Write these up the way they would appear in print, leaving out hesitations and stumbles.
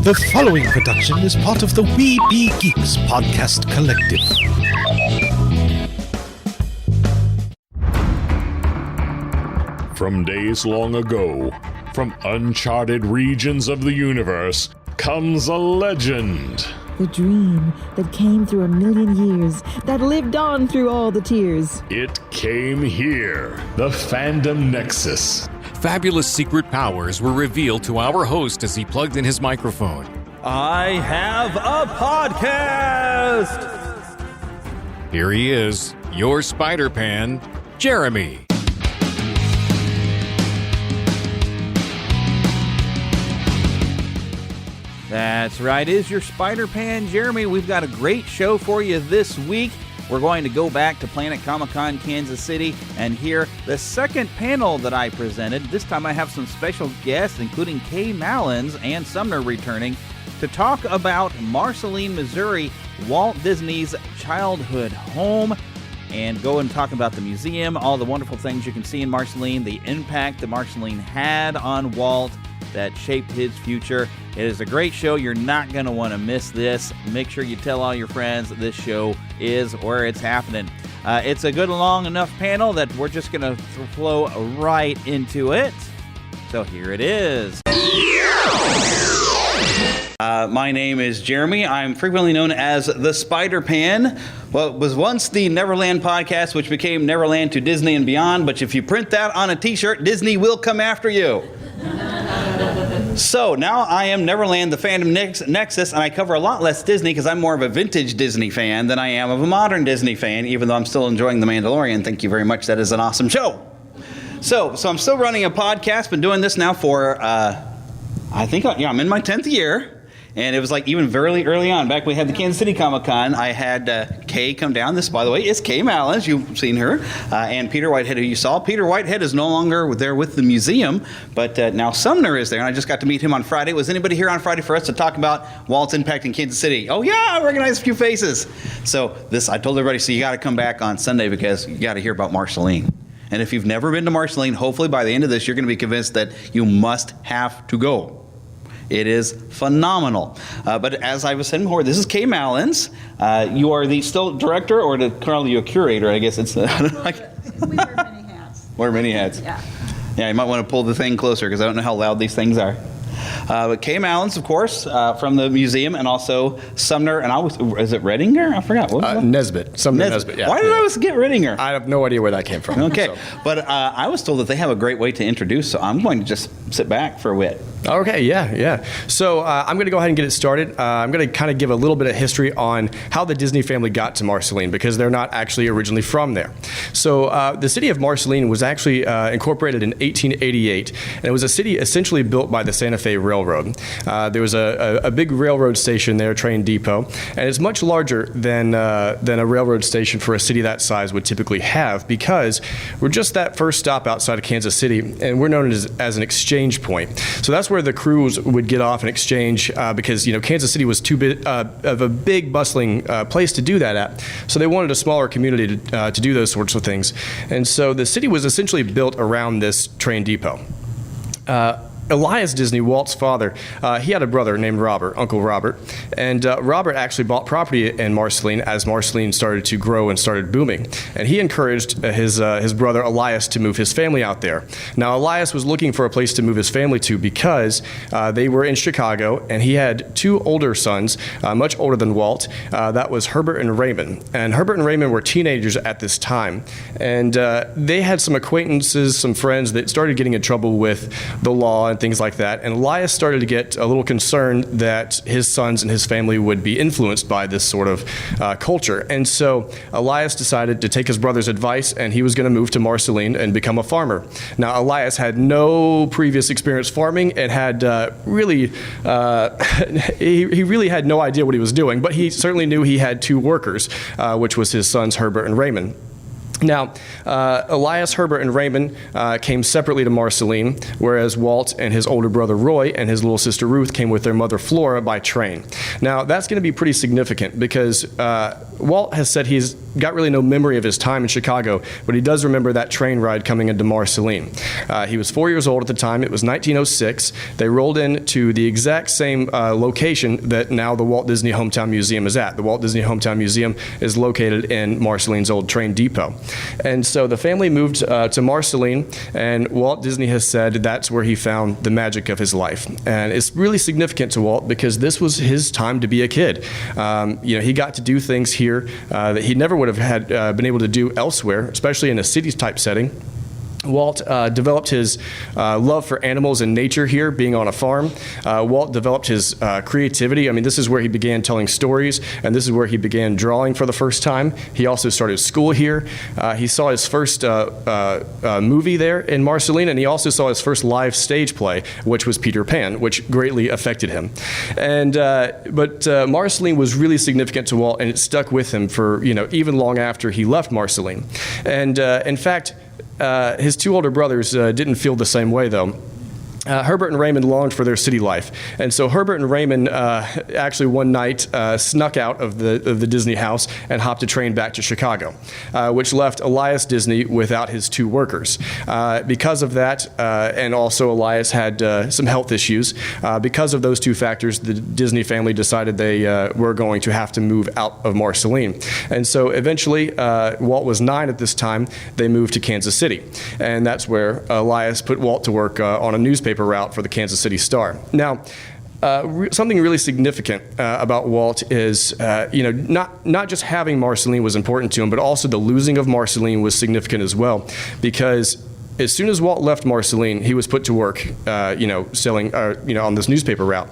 The following production is part of the We Be Geeks podcast collective. From days long ago, from uncharted regions of the universe, comes a legend. The dream that came through a million years, that lived on through all the tears. It came here, the Fandom Nexus. Fabulous secret powers were revealed to our host as he plugged in his microphone. I have a podcast! Here he is, your Spider-Pan, Jeremy. That's right, is your Spider-Pan, Jeremy. We've got a great show for you this week. We're going to go back to Planet Comicon, Kansas City, and hear the second panel that I presented. This time I have some special guests, including Kay Mallins and Sumner returning, to talk about Marceline, Missouri, Walt Disney's childhood home, and go and talk about the museum, all the wonderful things you can see in Marceline, the impact that Marceline had on Walt that shaped his future. It is a great show. You're not going to want to miss this. Make sure you tell all your friends that this show is where it's happening. It's a good, long enough panel that we're just going to flow right into it. So here it is. My name is Jeremy. I'm frequently known as the Spider-Pan. Well, it was once the Neverland podcast, which became Neverland to Disney and Beyond. But if you print that on a t-shirt, Disney will come after you. So now I am Neverland, the Fandom Nexus, and I cover a lot less Disney because I'm more of a vintage Disney fan than I am of a modern Disney fan, even though I'm still enjoying The Mandalorian. Thank you very much. That is an awesome show. So I'm still running a podcast. Been doing this now for, I'm in my 10th year. And it was like even very early on, back when we had the Kansas City Comic-Con, I had Kay come down. This, by the way, is Kay Mallins. You've seen her. And Peter Whitehead, who you saw. Peter Whitehead is no longer there with the museum, but now Sumner is there. And I just got to meet him on Friday. Was anybody here on Friday for us to talk about Walt's impact in Kansas City? Oh, yeah, I recognize a few faces. So I told everybody, so you got to come back on Sunday because you got to hear about Marceline. And if you've never been to Marceline, hopefully by the end of this, you're going to be convinced that you must have to go. It is phenomenal. But as I was saying before, this is Kay Mallins. You are the still director, or to call you a curator, I guess it's... We wear many hats. Wear many hats. Yeah. Yeah, you might want to pull the thing closer because I don't know how loud these things are. But Kay Mallins, of course, from the museum, and also Sumner, and is it Redinger? I forgot. What was that? Nesbitt. Sumner Nesbitt, yeah. Why did I always get Redinger? I have no idea where that came from. Okay, so. But I was told that they have a great way to introduce, so I'm going to just sit back for a bit. Okay, yeah. So I'm going to go ahead and get it started. I'm going to kind of give a little bit of history on how the Disney family got to Marceline, because they're not actually originally from there. So the city of Marceline was actually incorporated in 1888, and it was a city essentially built by the Santa Fe Railroad. There was a big railroad station there, train depot, and it's much larger than a railroad station for a city that size would typically have, because we're just that first stop outside of Kansas City, and we're known as an exchange point. So that's where the crews would get off and exchange, because Kansas City was too big of a big bustling place to do that at. So they wanted a smaller community to do those sorts of things, and so the city was essentially built around this train depot. Elias Disney, Walt's father, he had a brother named Robert, Uncle Robert, and Robert actually bought property in Marceline as Marceline started to grow and started booming. And he encouraged his brother Elias to move his family out there. Now, Elias was looking for a place to move his family to because they were in Chicago, and he had two older sons, much older than Walt. That was Herbert and Raymond. And Herbert and Raymond were teenagers at this time. And they had some acquaintances, some friends that started getting in trouble with the law and things like that. And Elias started to get a little concerned that his sons and his family would be influenced by this sort of culture. And so Elias decided to take his brother's advice, and he was going to move to Marceline and become a farmer. Now, Elias had no previous experience farming and had he really had no idea what he was doing, but he certainly knew he had two workers, which was his sons, Herbert and Raymond. Now, Elias, Herbert, and Raymond came separately to Marceline, whereas Walt and his older brother Roy and his little sister Ruth came with their mother Flora by train. Now, that's going to be pretty significant because Walt has said he's got really no memory of his time in Chicago, but he does remember that train ride coming into Marceline. He was 4 years old at the time. It was 1906. They rolled into the exact same location that now the Walt Disney Hometown Museum is at. The Walt Disney Hometown Museum is located in Marceline's old train depot. And so the family moved to Marceline, and Walt Disney has said that's where he found the magic of his life. And it's really significant to Walt because this was his time to be a kid. He got to do things here that he never would have had been able to do elsewhere, especially in a city-type setting. Walt developed his love for animals and nature here, being on a farm. Walt developed his creativity. I mean, this is where he began telling stories, and this is where he began drawing for the first time. He also started school here. He saw his first movie there in Marceline, and he also saw his first live stage play, which was Peter Pan, which greatly affected him. But Marceline was really significant to Walt, and it stuck with him for, even long after he left Marceline. And in fact, his two older brothers didn't feel the same way, though. Herbert and Raymond longed for their city life. And so Herbert and Raymond actually one night snuck out of the Disney house and hopped a train back to Chicago, which left Elias Disney without his two workers. Because of that, and also Elias had some health issues, because of those two factors, the Disney family decided they were going to have to move out of Marceline. And so eventually, Walt was 9 at this time, they moved to Kansas City. And that's where Elias put Walt to work on a newspaper route for the Kansas City Star. Now, something really significant about Walt is, not just having Marceline was important to him, but also the losing of Marceline was significant as well, because as soon as Walt left Marceline, he was put to work, selling, on this newspaper route.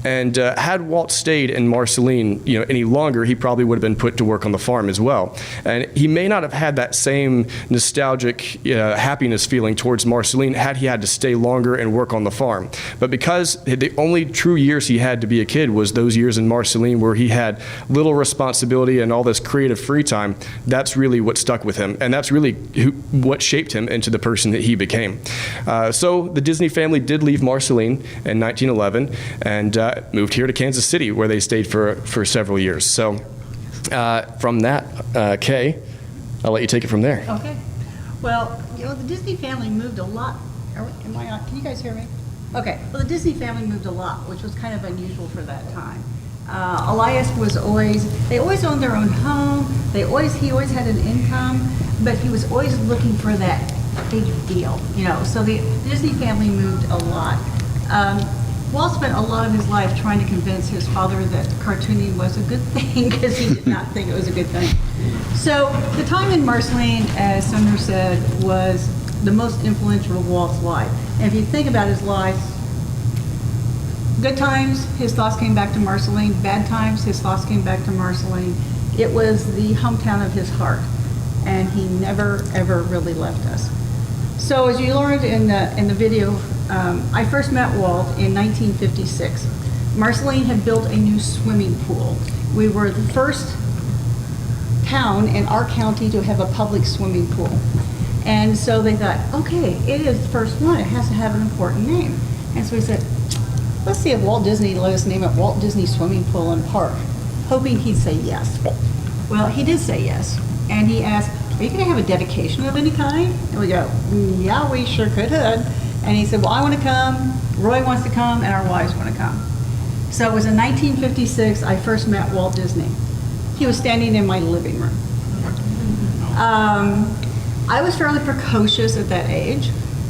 And had Walt stayed in Marceline, any longer, he probably would have been put to work on the farm as well. And he may not have had that same nostalgic happiness feeling towards Marceline had he had to stay longer and work on the farm. But because the only true years he had to be a kid was those years in Marceline where he had little responsibility and all this creative free time, that's really what stuck with him. And that's really what shaped him into the person that he became. So the Disney family did leave Marceline in 1911 and moved here to Kansas City, where they stayed for several years. So from that, Kay, I'll let you take it from there. Okay. Well, the Disney family moved a lot. Am I on? Can you guys hear me? Okay. Well, the Disney family moved a lot, which was kind of unusual for that time. Elias they always owned their own home. He always had an income, but he was always looking for that big deal, So the Disney family moved a lot. Walt spent a lot of his life trying to convince his father that cartooning was a good thing because he did not think it was a good thing. So the time in Marceline, as Sumner said, was the most influential of Walt's life. And if you think about his life, good times, his thoughts came back to Marceline. Bad times, his thoughts came back to Marceline. It was the hometown of his heart, and he never, ever really left us. So as you learned in the video, I first met Walt in 1956. Marceline had built a new swimming pool. We were the first town in our county to have a public swimming pool. And so they thought, okay, it is the first one. It has to have an important name. And so we said, let's see if Walt Disney let us name it Walt Disney Swimming Pool and Park, hoping he'd say yes. Well, he did say yes. And he asked, are you going to have a dedication of any kind? And we go, yeah, we sure could have. And he said, well, I want to come, Roy wants to come, and our wives want to come. So it was in 1956 I first met Walt Disney. He was standing in my living room. I was fairly precocious at that age,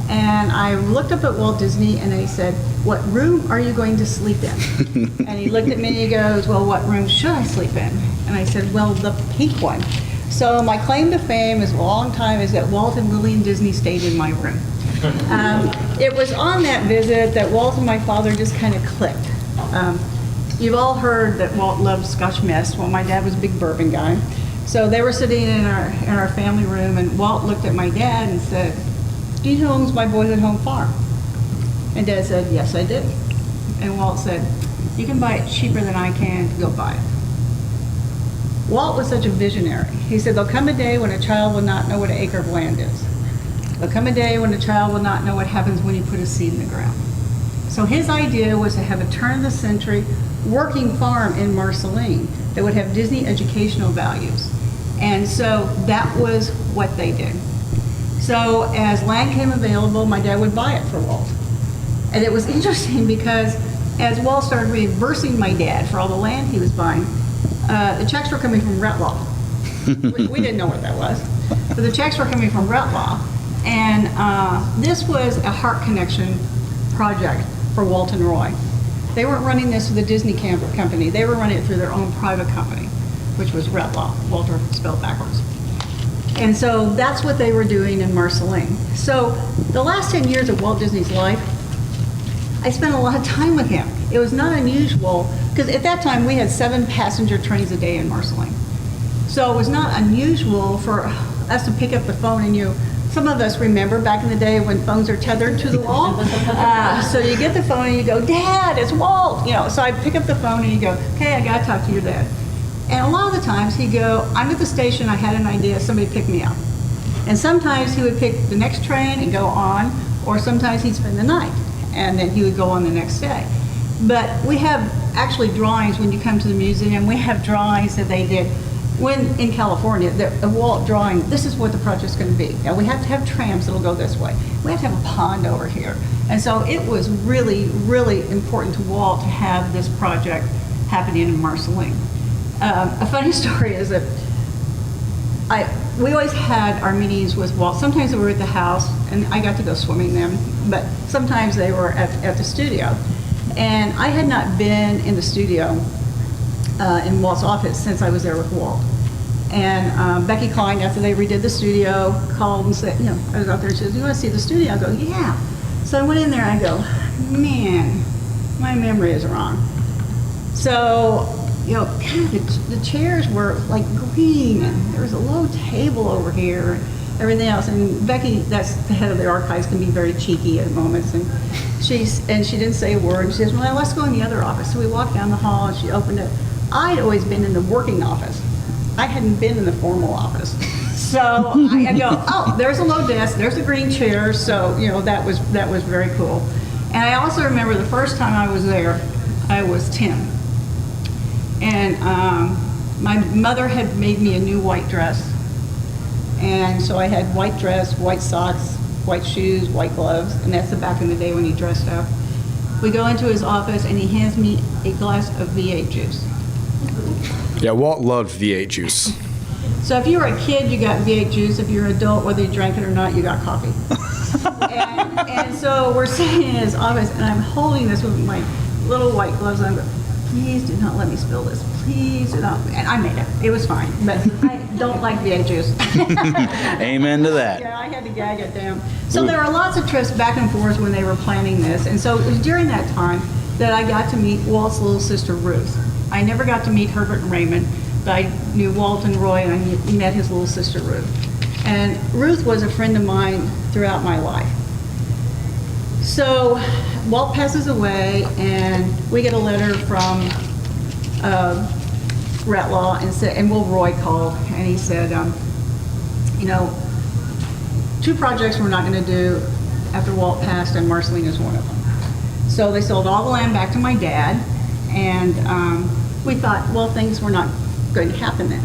and I looked up at Walt Disney and he said, what room are you going to sleep in? And he looked at me and he goes, well, what room should I sleep in? And I said, well, the pink one. So my claim to fame is a long time is that Walt and Lillian Disney stayed in my room. It was on that visit that Walt and my father just kind of clicked. You've all heard that Walt loved Scotch Mist. Well, my dad was a big bourbon guy. So they were sitting in our family room, and Walt looked at my dad and said, do you know who owns my Boys at Home farm? And Dad said, yes, I do. And Walt said, you can buy it cheaper than I can, go buy it. Walt was such a visionary. He said, there'll come a day when a child will not know what an acre of land is. There'll come a day when a child will not know what happens when you put a seed in the ground. So his idea was to have a turn-of-the-century working farm in Marceline that would have Disney educational values. And so that was what they did. So as land came available, my dad would buy it for Walt. And it was interesting because as Walt started reimbursing my dad for all the land he was buying, the checks were coming from Retlaw. We didn't know what that was. But the checks were coming from Retlaw. And this was a heart connection project for Walt and Roy. They weren't running this through the Disney company. They were running it through their own private company, which was Retlaw, Walter spelled backwards. And so that's what they were doing in Marceline. So the last 10 years of Walt Disney's life, I spent a lot of time with him. It was not unusual, because at that time we had 7 passenger trains a day in Marceline. So it was not unusual for us to pick up the phone and some of us remember back in the day when phones are tethered to the wall. So you get the phone and you go, Dad, it's Walt. So I'd pick up the phone and you go, okay, I gotta talk to your dad. And a lot of the times he'd go, I'm at the station, I had an idea, somebody pick me up. And sometimes he would pick the next train and go on, or sometimes he'd spend the night, and then he would go on the next day. But we have actually drawings when you come to the museum, we have drawings that they did when in California, a Walt drawing, this is what the project's going to be. Now we have to have trams that'll go this way. We have to have a pond over here. And so it was really, really important to Walt to have this project happening in Marceline. A funny story is that we always had our meetings with Walt. Sometimes they were at the house, and I got to go swimming them, but sometimes they were at the studio. And I had not been in the studio in Walt's office since I was there with Walt. And Becky Klein, after they redid the studio, called and said, I was out there, she said, do you want to see the studio? I go, yeah. So I went in there, I go, man, my memory is wrong. So, kind of the chairs were like green, and there was a low table over here, and everything else. And Becky, that's the head of the archives, can be very cheeky at moments. And she didn't say a word. She says, well, let's go in the other office. So we walked down the hall, and she opened it. I'd always been in the working office. I hadn't been in the formal office. So I go, oh, there's a low desk, there's a green chair. So, that was very cool. And I also remember the first time I was there, I was 10. And my mother had made me a new white dress. And so I had white dress, white socks, white shoes, white gloves, and that's the back in the day when he dressed up. We go into his office and he hands me a glass of V8 juice. Yeah, Walt loved V8 juice. So if you were a kid, you got V8 juice. If you're an adult, whether you drank it or not, you got coffee. and so we're sitting in his office, and I'm holding this with my little white gloves, and I'm going, please do not let me spill this. Please do not. And I made it. It was fine. But I don't like V8 juice. Amen to that. Yeah, I had to gag it down. So there were lots of trips back and forth when they were planning this. And so it was during that time that I got to meet Walt's little sister, Ruth. I never got to meet Herbert and Raymond, but I knew Walt and Roy, and I met his little sister, Ruth. And Ruth was a friend of mine throughout my life. So Walt passes away, and we get a letter from Retlaw, and Roy called, and he said, 2 projects we're not going to do after Walt passed, and Marceline is one of them. So they sold all the land back to my dad, and we thought, well, things were not going to happen then.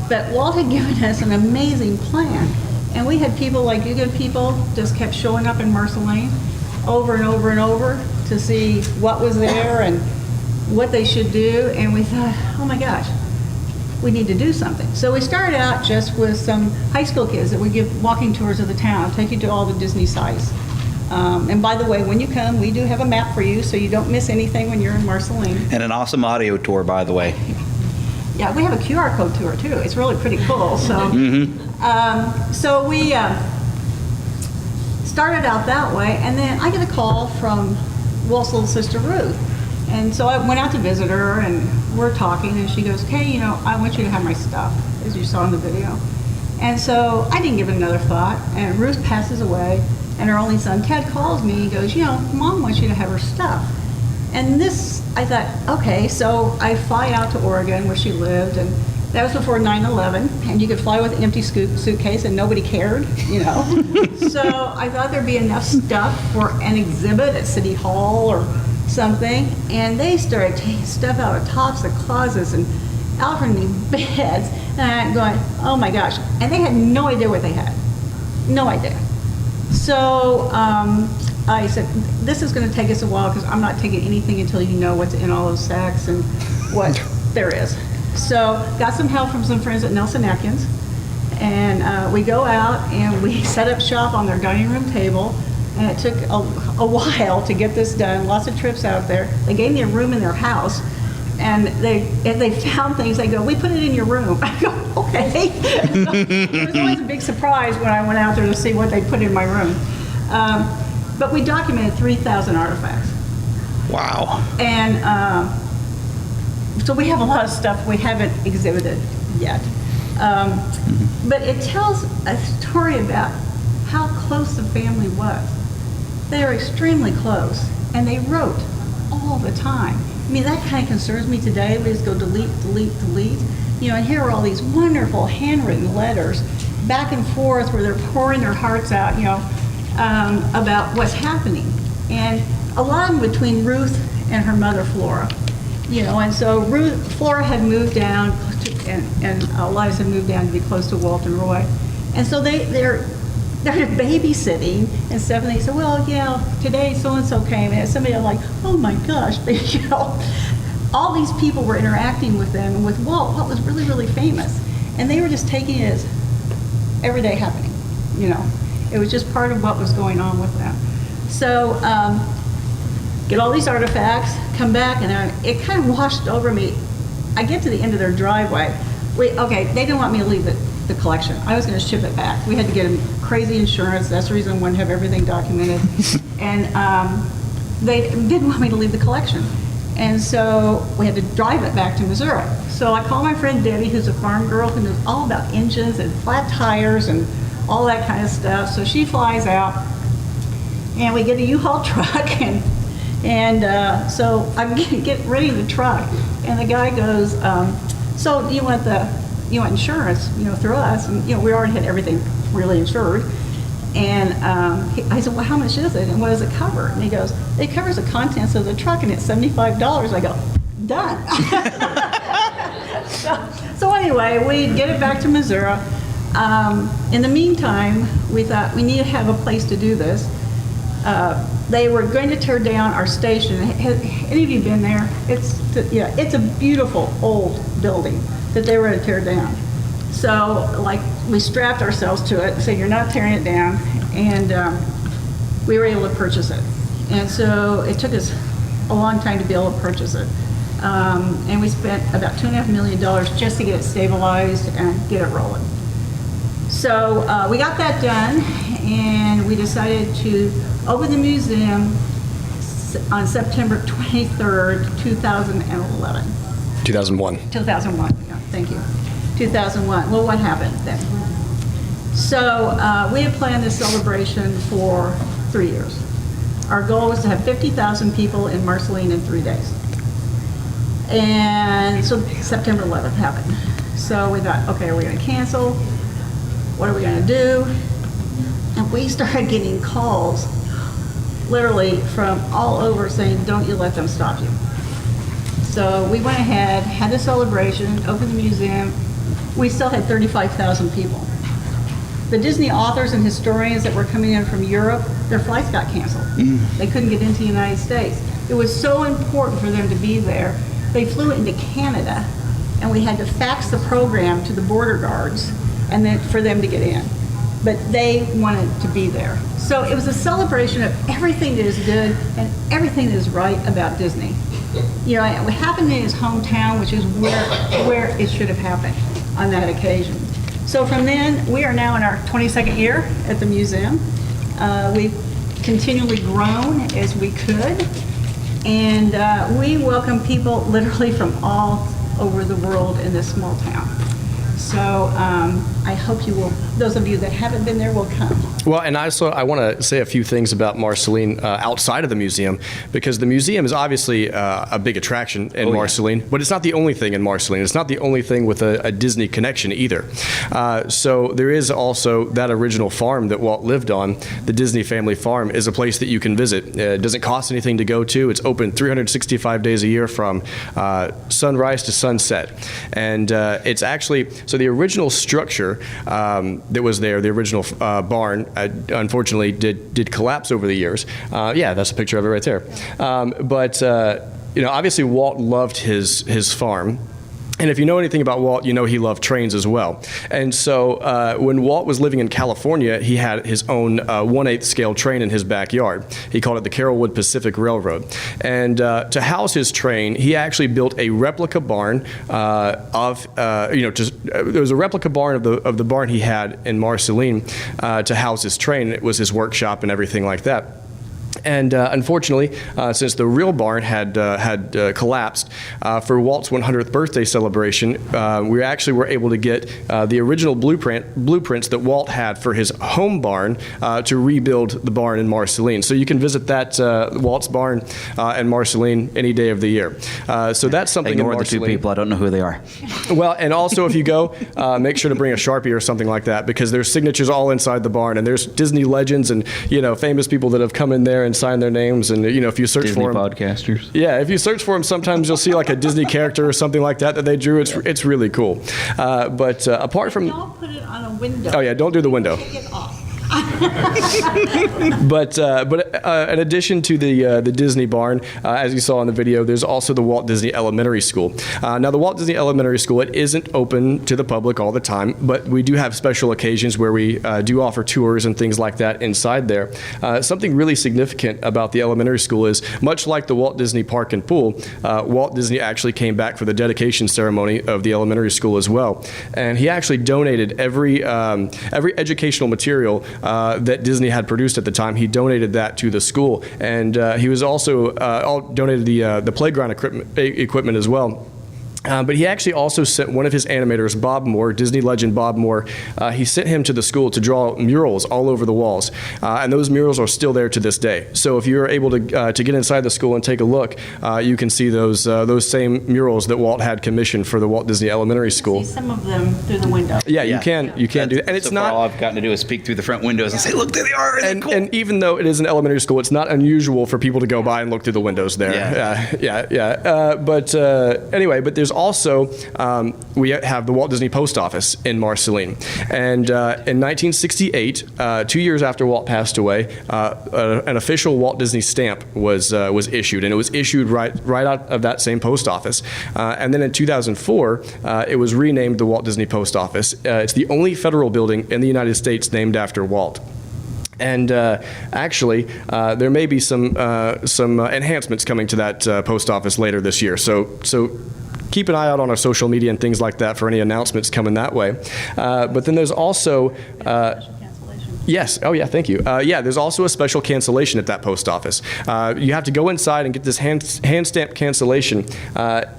But Walt had given us an amazing plan, and we had people like you good people just kept showing up in Marceline over and over and over to see what was there and what they should do, and we thought, oh my gosh, we need to do something. So we started out just with some high school kids that would give walking tours of the town, take you to all the Disney sites. And by the way, when you come, we do have a map for you so you don't miss anything when you're in Marceline. And an awesome audio tour, by the way. Yeah, we have a QR code tour too. It's really pretty cool. So, so we started out that way, and then I get a call from Walt's little sister, Ruth. And so I went out to visit her, and we're talking, and she goes, hey, I want you to have my stuff, as you saw in the video. And so I didn't give it another thought, and Ruth passes away, and her only son, Ted, calls me. He goes, Mom wants you to have her stuff. And this, I thought, okay, so I fly out to Oregon, where she lived, and That was before 9/11, and you could fly with an empty suitcase and nobody cared, you know. So I thought there'd be enough stuff for an exhibit at City Hall or something, and they started taking stuff out of tops of closets and out from these beds, and I'm going, oh my gosh. And they had no idea what they had. No idea. So I said, this is going to take us a while because I'm not taking anything until you know what's in all those sacks and what there is. So got some help from some friends at Nelson Atkins, and we go out and we set up shop on their dining room table, and it took a while to get this done, lots of trips out there. They gave me a room in their house, and if they found things, they go, we put it in your room. I go, okay. So it was always a big surprise when I went out there to see what they put in my room. But we documented 3,000 artifacts. Wow. And so we have a lot of stuff we haven't exhibited yet. But it tells a story about how close the family was. They are extremely close, and they wrote all the time. I mean, that kind of concerns me today. We just go delete, delete, delete. You know, and here are all these wonderful handwritten letters back and forth where they're pouring their hearts out, you know, about what's happening. And a lot of them between Ruth and her mother, Flora. You know, and so Flora had moved down, and Eliza moved down to be close to Walt and Roy. And so they're babysitting and stuff, and they said, well, yeah, today so-and-so came, and somebody was like, oh my gosh, you know, all these people were interacting with them, and with Walt was really, really famous. And they were just taking it as everyday happening, you know. It was just part of what was going on with them. So, get all these artifacts, come back, and it kind of washed over me. I get to the end of their driveway. Okay, they didn't want me to leave the collection. I was going to ship it back. We had to get them crazy insurance. That's the reason I wanted to have everything documented. And they didn't want me to leave the collection. And so we had to drive it back to Missouri. So I called my friend Debbie, who's a farm girl who knows all about engines and flat tires and all that kind of stuff. So she flies out, and we get a U-Haul truck, and so I'm getting ready the truck, and the guy goes, so you want insurance, you know, through us? And, you know, we already had everything really insured. And I said, well, how much is it? And what does it cover? And he goes, it covers the contents of the truck, and it's $75. I go, done. So anyway, we get it back to Missouri. In the meantime, we thought we need to have a place to do this. They were going to tear down our station. Have any of you been there? It's a beautiful old building that they were going to tear down. So, like, we strapped ourselves to it, said, you're not tearing it down, and we were able to purchase it. And so it took us a long time to be able to purchase it. And we spent about $2.5 million just to get it stabilized and get it rolling. So we got that done, and we decided to open the museum on September 23rd, 2011. 2001. 2001, yeah, thank you. 2001. Well, what happened then? So we had planned this celebration for 3 years. Our goal was to have 50,000 people in Marceline in 3 days. And so September 11th happened. So we thought, okay, are we going to cancel? What are we going to do? And we started getting calls literally from all over saying, don't you let them stop you. So we went ahead, had the celebration, opened the museum. We still had 35,000 people. The Disney authors and historians that were coming in from Europe, their flights got canceled. They couldn't get into the United States. It was so important for them to be there. They flew into Canada, and we had to fax the program to the border guards and then for them to get in. But they wanted to be there. So it was a celebration of everything that is good and everything that is right about Disney. You know, it happened in his hometown, which is where it should have happened on that occasion. So from then, we are now in our 22nd year at the museum. We've continually grown as we could, and we welcome people literally from all over the world in this small town. So I hope you will, those of you that haven't been there will come. Well, and I want to say a few things about Marceline outside of the museum, because the museum is obviously a big attraction in Marceline, but it's not the only thing in Marceline. It's not the only thing with a Disney connection either. So there is also that original farm that Walt lived on. The Disney Family Farm is a place that you can visit. It doesn't cost anything to go to. It's open 365 days a year from sunrise to sunset. And it's actually, so the original structure that was there, the original barn, unfortunately did collapse over the years. Yeah, that's a picture of it right there. But obviously Walt loved his farm. And if you know anything about Walt, you know he loved trains as well. And so when Walt was living in California, he had his own 1/8 scale train in his backyard. He called it the Carrollwood Pacific Railroad. And to house his train, he actually built a replica barn there was a replica barn of the barn he had in Marceline to house his train. It was his workshop and everything like that. And unfortunately, since the real barn had collapsed, for Walt's 100th birthday celebration, we actually were able to get the original blueprints that Walt had for his home barn to rebuild the barn in Marceline. So you can visit that Walt's barn in Marceline any day of the year. So that's something Ignore in the two Marceline. people. I don't know who they are. Well, and also if you go, make sure to bring a Sharpie or something like that, because there's signatures all inside the barn, and there's Disney legends and famous people that have come in there and signed their names. And if you search Disney for them, podcasters. yeah, if you search for them, sometimes you'll see like a Disney character or something like that they drew. It's really cool. But apart from, Don't put it on a window. oh yeah, don't do the window. Take it off. But in addition to the Disney barn, as you saw in the video, there's also the Walt Disney Elementary School. Now, the Walt Disney Elementary School, it isn't open to the public all the time, but we do have special occasions where we do offer tours and things like that inside there. Something really significant about the elementary school is, much like the Walt Disney Park and Pool, Walt Disney actually came back for the dedication ceremony of the elementary school as well. And he actually donated every educational material that Disney had produced at the time. He donated that to the school, and he was also donated the playground equipment as well. But he actually also sent one of his animators, Bob Moore, Disney legend Bob Moore. He sent him to the school to draw murals all over the walls, and those murals are still there to this day. So if you're able to get inside the school and take a look, you can see those same murals that Walt had commissioned for the Walt Disney Elementary School. See some of them through the window. Yeah, you can do that, and it's so far, not. all I've gotten to do is peek through the front windows and say, "Look, there they are." Isn't it cool? And even though it is an elementary school, it's not unusual for people to go by and look through the windows there. But anyway, but there's also, we have the Walt Disney Post Office in Marceline. And in 1968, 2 years after Walt passed away, an official Walt Disney stamp was issued, and it was issued right out of that same post office. And then in 2004, it was renamed the Walt Disney Post Office. It's the only federal building in the United States named after Walt. And actually, there may be some enhancements coming to that post office later this year. So keep an eye out on our social media and things like that for any announcements coming that way. But then there's also yes. Oh, yeah. Thank you. There's also a special cancellation at that post office. You have to go inside and get this hand stamp cancellation,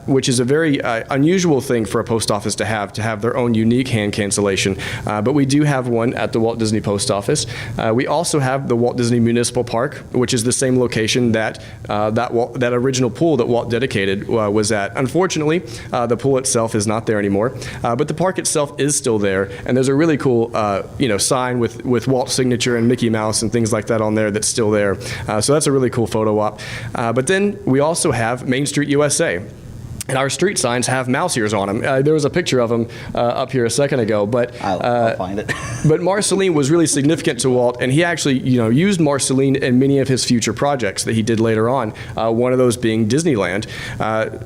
which is a very unusual thing for a post office to have their own unique hand cancellation. But we do have one at the Walt Disney Post Office. We also have the Walt Disney Municipal Park, which is the same location that original pool that Walt dedicated was at. Unfortunately, the pool itself is not there anymore, but the park itself is still there, and there's a really cool sign with Walt's signature and Mickey Mouse and things like that on there that's still there. So that's a really cool photo op. But then we also have Main Street USA. And our street signs have mouse ears on them. There was a picture of them up here a second ago, but I'll find it. But Marceline was really significant to Walt, and he actually, used Marceline in many of his future projects that he did later on. One of those being Disneyland.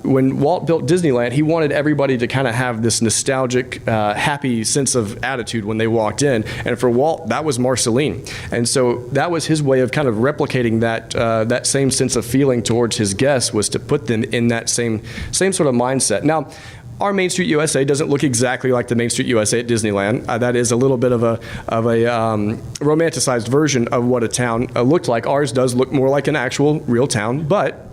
When Walt built Disneyland, he wanted everybody to kind of have this nostalgic, happy sense of attitude when they walked in, and for Walt, that was Marceline, and so that was his way of kind of replicating that same sense of feeling towards his guests, was to put them in that same sort of mindset. Now, our Main Street USA doesn't look exactly like the Main Street USA at Disneyland. That is a little bit of a romanticized version of what a town looked like. Ours does look more like an actual real town, but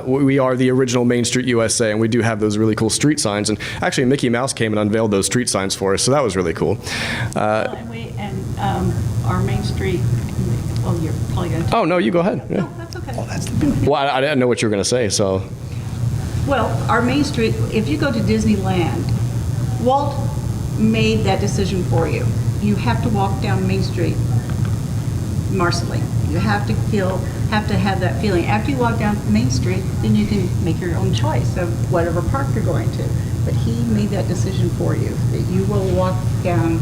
We are the original Main Street USA, and we do have those really cool street signs. And actually, Mickey Mouse came and unveiled those street signs for us, so that was really cool. Our Main Street, well, you're probably going to... Oh, no, you go ahead. Yeah. No, that's okay. Well, I didn't know what you were going to say, so... Well, our Main Street, if you go to Disneyland, Walt made that decision for you. You have to walk down Main Street, Marceline. You have to have that feeling. After you walk down Main Street, then you can make your own choice of whatever park you're going to. But he made that decision for you, that you will walk down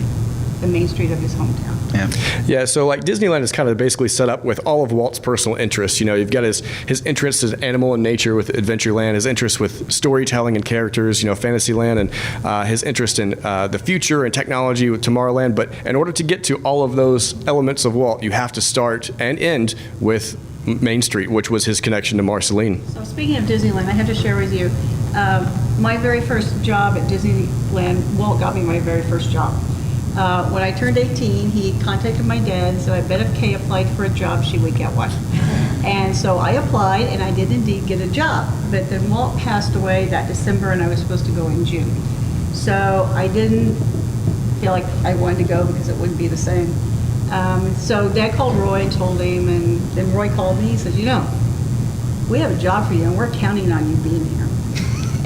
the Main Street of his hometown. Yeah, so like Disneyland is kind of basically set up with all of Walt's personal interests. You know, you've got his interests as animal and nature with Adventureland, his interests with storytelling and characters, you know, Fantasyland, and his interest in the future and technology with Tomorrowland. But in order to get to all of those elements of Walt, you have to start and end with Main Street, which was his connection to Marceline. So speaking of Disneyland, I have to share with you, my very first job at Disneyland, Walt got me my very first job. When I turned 18, he contacted my dad, so I bet if Kay applied for a job, she would get one. And so I applied, and I did indeed get a job. But then Walt passed away that December, and I was supposed to go in June. So I didn't feel like I wanted to go because it wouldn't be the same. So Dad called Roy and told him, and then Roy called me. He said, you know, we have a job for you, and we're counting on you being here.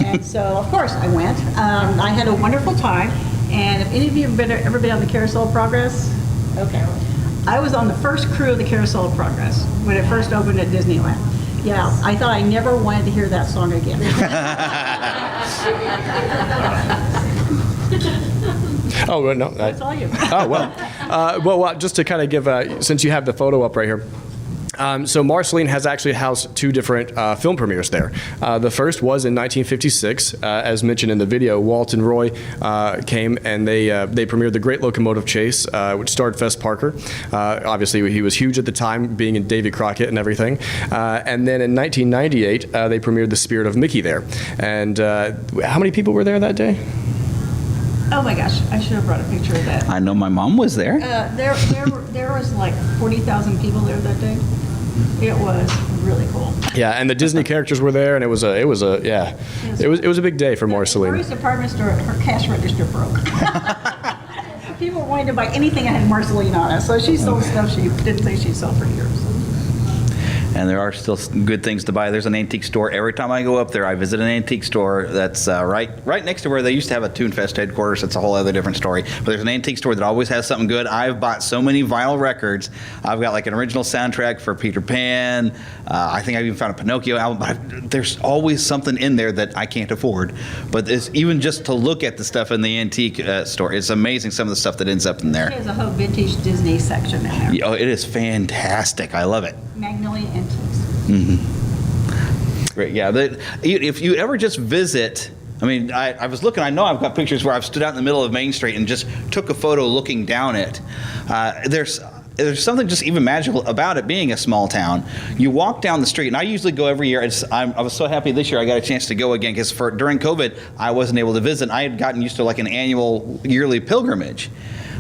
And so, of course, I went. I had a wonderful time. And if any of you have ever been on the Carousel of Progress, okay. I was on the first crew of the Carousel of Progress when it first opened at Disneyland. Yeah, I thought I never wanted to hear that song again. Oh, well, no. That's all you. Oh, well. Well, just to kind of give, since you have the photo up right here. So Marceline has actually housed two different film premieres there. The first was in 1956, as mentioned in the video. Walt and Roy came and they premiered The Great Locomotive Chase, which starred Fess Parker. Obviously, he was huge at the time, being in Davy Crockett and everything. And then in 1998, they premiered The Spirit of Mickey there. And how many people were there that day? Oh my gosh, I should have brought a picture of that. I know my mom was there. There was like 40,000 people there that day. It was really cool. Yeah, and the Disney characters were there, and it was a big day for Marceline. Mary's department store, her cash register broke. People wanted to buy anything that had Marceline on it, so she sold stuff she didn't think she'd sell for years. And there are still good things to buy. There's an antique store. Every time I go up there, I visit an antique store that's right next to where they used to have a Toon Fest headquarters. That's a whole other different story. But there's an antique store that always has something good. I've bought so many vinyl records. I've got like an original soundtrack for Peter Pan. I think I've even found a Pinocchio album. But there's always something in there that I can't afford. But it's even just to look at the stuff in the antique store, it's amazing some of the stuff that ends up in there. There's a whole vintage Disney section in there. Oh, it is fantastic. I love it. Magnolia Antiques. Mm-hmm. Great, yeah. If you ever just visit, I mean, I was looking, I know I've got pictures where I've stood out in the middle of Main Street and just took a photo looking down it. There's something just even magical about it being a small town. You walk down the street, and I usually go every year. I was so happy this year I got a chance to go again because during COVID, I wasn't able to visit. I had gotten used to like an annual yearly pilgrimage.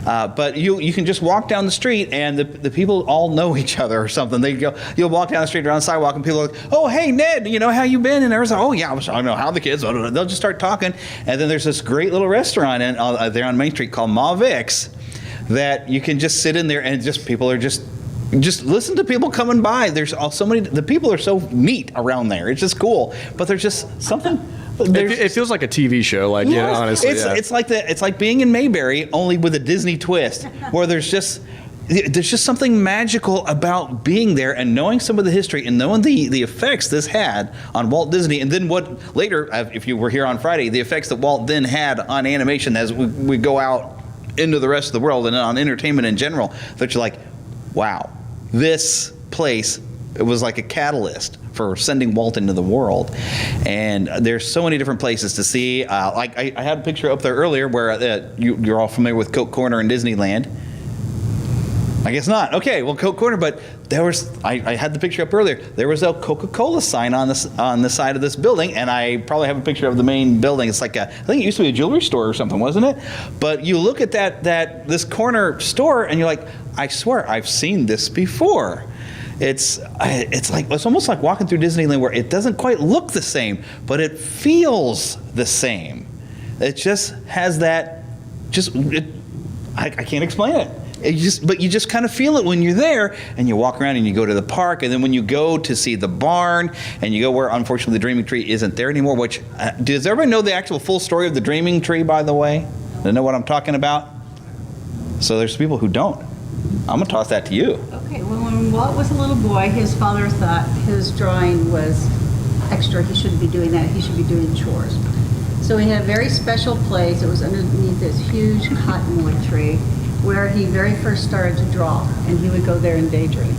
But you can just walk down the street, and the people all know each other or something. You'll walk down the street or on the sidewalk, and people are like, "Oh, hey, Ned, you know how you been?" And everyone's like, "Oh, yeah, I don't know how the kids." They'll just start talking, and then there's this great little restaurant there on Main Street called Ma Vic's that you can just sit in there, and people are just listen to people coming by. There's so many. The people are so neat around there. It's just cool, but there's just something. It feels like a TV show, like, yes, you know, honestly. It's like being in Mayberry, only with a Disney twist, where there's just something magical about being there and knowing some of the history and knowing the effects this had on Walt Disney, and then what later, if you were here on Friday, the effects that Walt then had on animation as we go out into the rest of the world and on entertainment in general. That you're like, wow, this place. It was like a catalyst for sending Walt into the world. And there's so many different places to see. Like I had a picture up there earlier where you're all familiar with Coke Corner in Disneyland. I guess not. Okay, well, Coke Corner, but there was, I had the picture up earlier. There was a Coca-Cola sign on the side of this building, and I probably have a picture of the main building. It's like I think it used to be a jewelry store or something, wasn't it? But you look at this corner store, and you're like, I swear I've seen this before. It's almost like walking through Disneyland, where it doesn't quite look the same, but it feels the same. It just has that. I can't explain it. But you just kind of feel it when you're there, and you walk around and you go to the park, and then when you go to see the barn, and you go where unfortunately the Dreaming Tree isn't there anymore. Which does everybody know the actual full story of the Dreaming Tree? By the way, they know what I'm talking about. So there's people who don't. I'm gonna toss that to you. Okay. Well, when Walt was a little boy, his father thought his drawing was extra. He shouldn't be doing that. He should be doing chores. So he had a very special place. It was underneath this huge cottonwood tree, where he very first started to draw, and he would go there and daydream.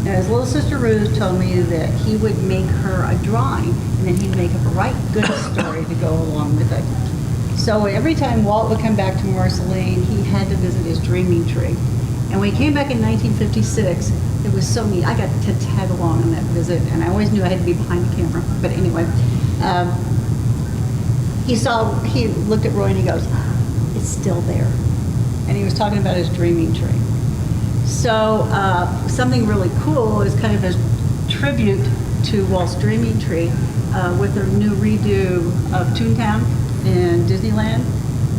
Now, his little sister Ruth told me that he would make her a drawing, and then he'd make up a right good story to go along with it. So every time Walt would come back to Marceline, he had to visit his Dreaming Tree. And when he came back in 1956, it was so neat. I got to tag along on that visit, and I always knew I had to be behind the camera. But anyway, he looked at Roy and he goes, "It's still there." And he was talking about his Dreaming Tree. So something really cool is kind of a tribute to Walt's Dreaming Tree with their new redo of Toontown in Disneyland.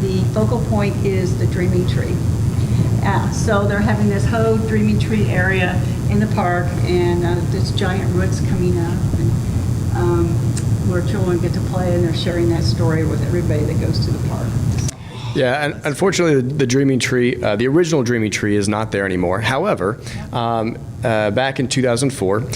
The focal point is the Dreaming Tree. So they're having this whole Dreaming Tree area in the park, and this giant roots coming up, and where children get to play, and they're sharing that story with everybody that goes to the park. Yeah, and unfortunately, the Dreaming Tree, the original Dreaming Tree, is not there anymore. However, back in 2004, we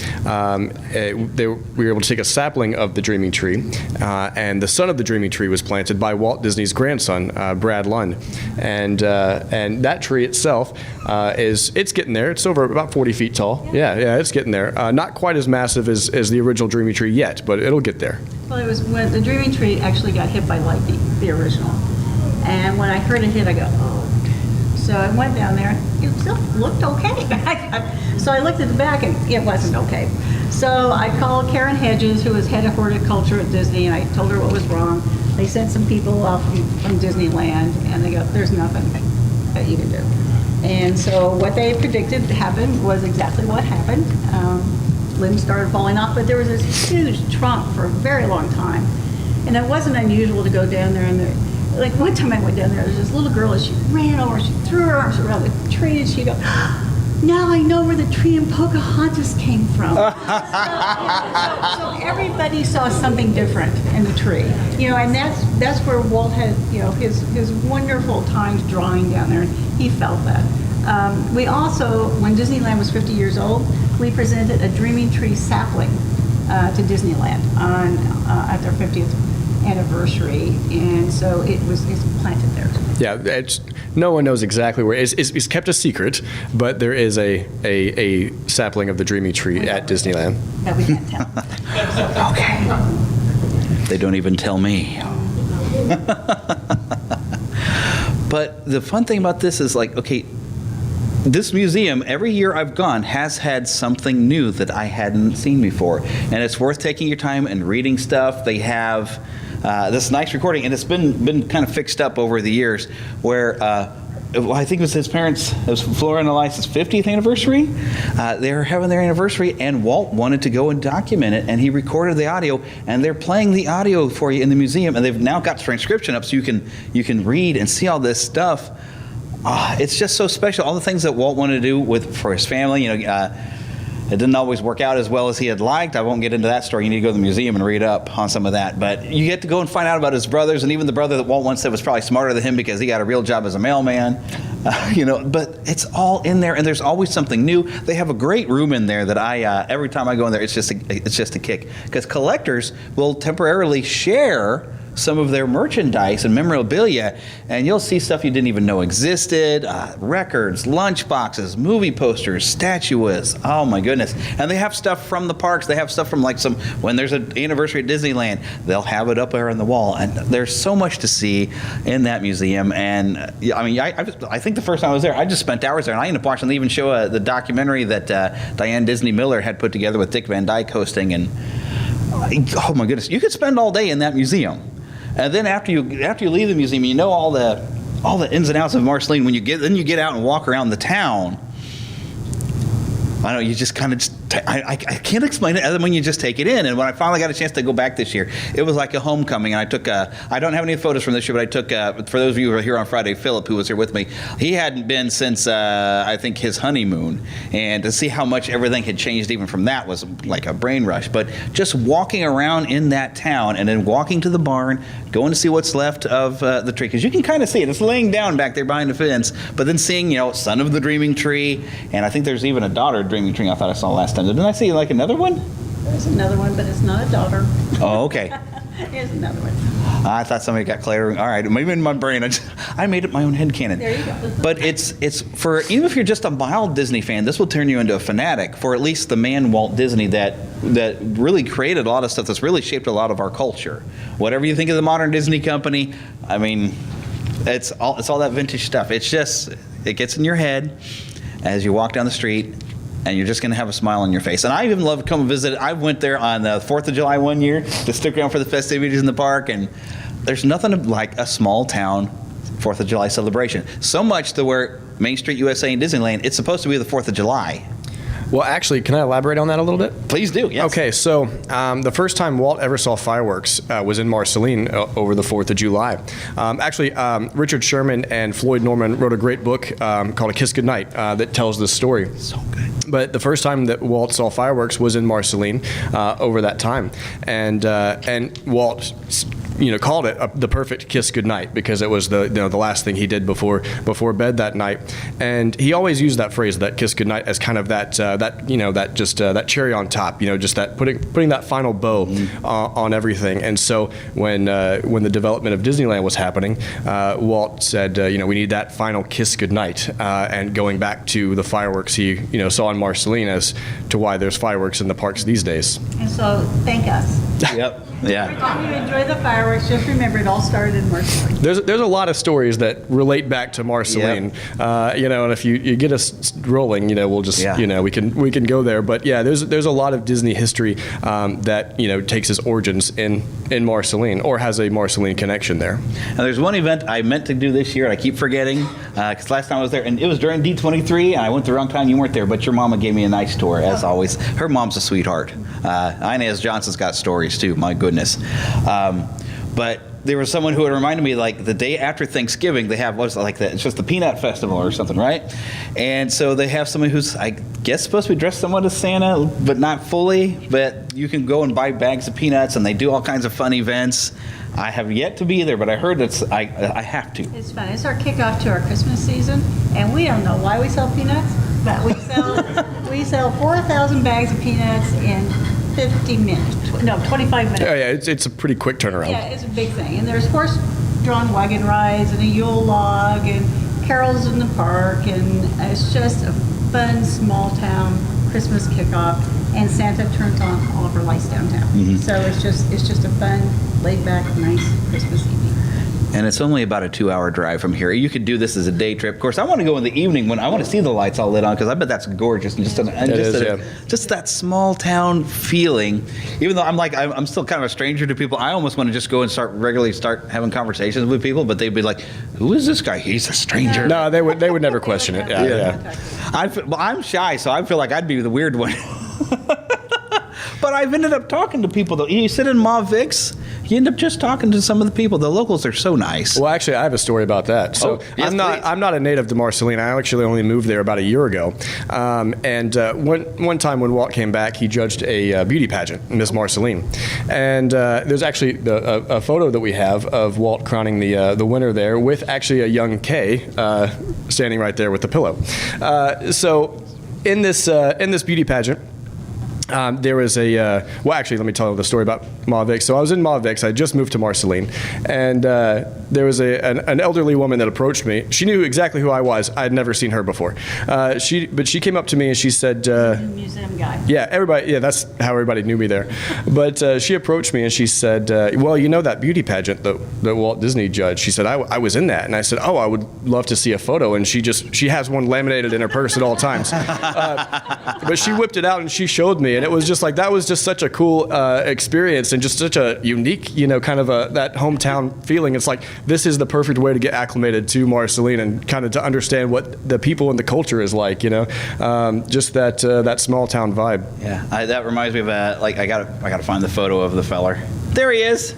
were able to take a sapling of the Dreaming Tree, and the son of the Dreaming Tree was planted by Walt Disney's grandson, Brad Lund, and that tree itself it's getting there. It's over about 40 feet tall. Yeah, it's getting there. Not quite as massive as the original Dreaming Tree yet, but it'll get there. Well, it was when the Dreaming Tree actually got hit by lightning, the original. And when I heard it hit, I go, oh. So I went down there. It still looked okay. So I looked at the back, and it wasn't okay. So I called Karen Hedges, who was head of horticulture at Disney, and I told her what was wrong. They sent some people off from Disneyland, and they go, "There's nothing that you can do." And so what they predicted happened was exactly what happened. Limbs started falling off, but there was this huge trunk for a very long time. And it wasn't unusual to go down there, and like one time I went down there, there was this little girl, and she ran over, she threw her arms around the tree, and she go, "Now I know where the tree in Pocahontas came from." so everybody saw something different in the tree, and that's where Walt had, his wonderful times drawing down there, and he felt that. We also, when Disneyland was 50 years old, we presented a Dreaming Tree sapling to Disneyland at their 50th anniversary, and so it's planted there. Yeah, no one knows exactly where. It's kept a secret, but there is a sapling of the Dreaming Tree at Disneyland. That we can't tell. Okay. They don't even tell me. But the fun thing about this is, this museum, every year I've gone, has had something new that I hadn't seen before. And it's worth taking your time and reading stuff. They have this nice recording, and it's been kind of fixed up over the years, where I think it was his parents, it was Flora and Eliza's 50th anniversary. They were having their anniversary, and Walt wanted to go and document it, and he recorded the audio, and they're playing the audio for you in the museum, and they've now got transcription up so you can read and see all this stuff. It's just so special. All the things that Walt wanted to do for his family, it didn't always work out as well as he had liked. I won't get into that story. You need to go to the museum and read up on some of that. But you get to go and find out about his brothers, and even the brother that Walt once said was probably smarter than him because he got a real job as a mailman. But it's all in there, and there's always something new. They have a great room in there that every time I go in there, it's just a kick, because collectors will temporarily share some of their merchandise and memorabilia, and you'll see stuff you didn't even know existed, records, lunch boxes, movie posters, statuettes. Oh my goodness. And they have stuff from the parks. They have stuff from when there's an anniversary at Disneyland, they'll have it up there on the wall. And there's so much to see in that museum. And I think the first time I was there, I just spent hours there, and I ended up watching. They even show the documentary that Diane Disney Miller had put together with Dick Van Dyke hosting. And oh my goodness, you could spend all day in that museum. And then after you leave the museum, all the ins and outs of Marceline. When you get out and walk around the town, I know, you just kind of, I can't explain it other than when you just take it in. And when I finally got a chance to go back this year, it was like a homecoming. And I took, I don't have any photos from this year, but I took, for those of you who were here on Friday, Philip, who was here with me, he hadn't been since, I think, his honeymoon. And to see how much everything had changed even from that was like a brain rush. But just walking around in that town and then walking to the barn, going to see what's left of the tree, because you can kind of see it. It's laying down back there behind the fence, but then seeing, son of the dreaming tree, and I think there's even a daughter dreaming tree I thought I saw last time. Didn't I see like another one? There's another one, but it's not a daughter. Oh, okay. Here's another one. I thought somebody got clear. All right, maybe in my brain, I made up my own headcanon. There you go. But it's for, even if you're just a mild Disney fan, this will turn you into a fanatic for at least the man Walt Disney that really created a lot of stuff that's really shaped a lot of our culture. Whatever you think of the modern Disney company, I mean, it's all that vintage stuff. It's just, it gets in your head as you walk down the street, and you're just going to have a smile on your face. And I even love to come and visit. I went there on the 4th of July one year to stick around for the festivities in the park, and there's nothing like a small town 4th of July celebration. So much to where Main Street USA and Disneyland, it's supposed to be the 4th of July. Well, actually, can I elaborate on that a little bit? Please do, yes. Okay, so the first time Walt ever saw fireworks was in Marceline over the 4th of July. Richard Sherman and Floyd Norman wrote a great book called A Kiss Goodnight that tells this story. So good. But the first time that Walt saw fireworks was in Marceline over that time. And Walt called it the perfect kiss goodnight because it was the last thing he did before bed that night. And he always used that phrase, that kiss goodnight, as kind of that cherry on top, just that putting that final bow on everything. And so when the development of Disneyland was happening, Walt said, we need that final kiss goodnight, and going back to the fireworks he saw in Marceline as to why there's fireworks in the parks these days. And so, thank us. Yep. Yeah. Every time you enjoy the fireworks, just remember it all started in Marceline. There's a lot of stories that relate back to Marceline, and if you get us rolling, we'll just we can go there. But yeah, there's a lot of Disney history that takes its origins in Marceline or has a Marceline connection there. Now, there's one event I meant to do this year and I keep forgetting because last time I was there and it was during D23 and I went the wrong time. You weren't there, but your mama gave me a nice tour as always. Her mom's a sweetheart. Inez Johnson's got stories too. My goodness. But there was someone who had reminded me, like, the day after Thanksgiving, they have, it's just the Peanut Festival or something, right? And so they have someone who's, I guess, supposed to be dressed somewhat as Santa, but not fully. But you can go and buy bags of peanuts, and they do all kinds of fun events. I have yet to be there, but I heard I have to. It's fun. It's our kickoff to our Christmas season, and we don't know why we sell peanuts, but we sell 4,000 bags of peanuts in 50 minutes. 25 minutes. Yeah, it's a pretty quick turnaround. Yeah, it's a big thing. And there's horse-drawn wagon rides and a Yule log and carols in the park, and it's just a fun small-town Christmas kickoff. And Santa turns on all of our lights downtown. Mm-hmm. So it's just a fun, laid-back, nice Christmas evening. And it's only about a 2-hour drive from here. You could do this as a day trip. Of course, I want to go in the evening when I want to see the lights all lit on because I bet that's gorgeous. And just that small town feeling. Even though I'm still kind of a stranger to people, I almost want to just go and start having conversations with people. But they'd be like, "Who is this guy? He's a stranger." No, they would never question it. Yeah. I'm shy, so I feel like I'd be the weird one. But I've ended up talking to people, though. You sit in Ma Vic's, you end up just talking to some of the people. The locals are so nice. Well, actually, I have a story about that. So yes, I'm not a native to Marceline. I actually only moved there about a year ago. One time when Walt came back, he judged a beauty pageant, Miss Marceline. And there's actually a photo that we have of Walt crowning the winner there with actually a young Kay standing right there with the pillow. So in this beauty pageant, there was actually, let me tell you the story about Ma Vic's. So I was in Ma Vic's. I just moved to Marceline, and there was an elderly woman that approached me. She knew exactly who I was. I had never seen her before. But she came up to me and she said, museum guy. Yeah, everybody. Yeah, that's how everybody knew me there. But she approached me and she said, well, that beauty pageant that Walt Disney judged. She said, I was in that, and I said, oh, I would love to see a photo. And she has one laminated in her purse at all times. But she whipped it out and she showed me. me. And it was just like, that was just such a cool experience and just such a unique, kind of that hometown feeling. It's like, this is the perfect way to get acclimated to Marceline and kind of to understand what the people and the culture is like, just that small town vibe. Yeah, that reminds me of I gotta find the photo of the feller. There he is.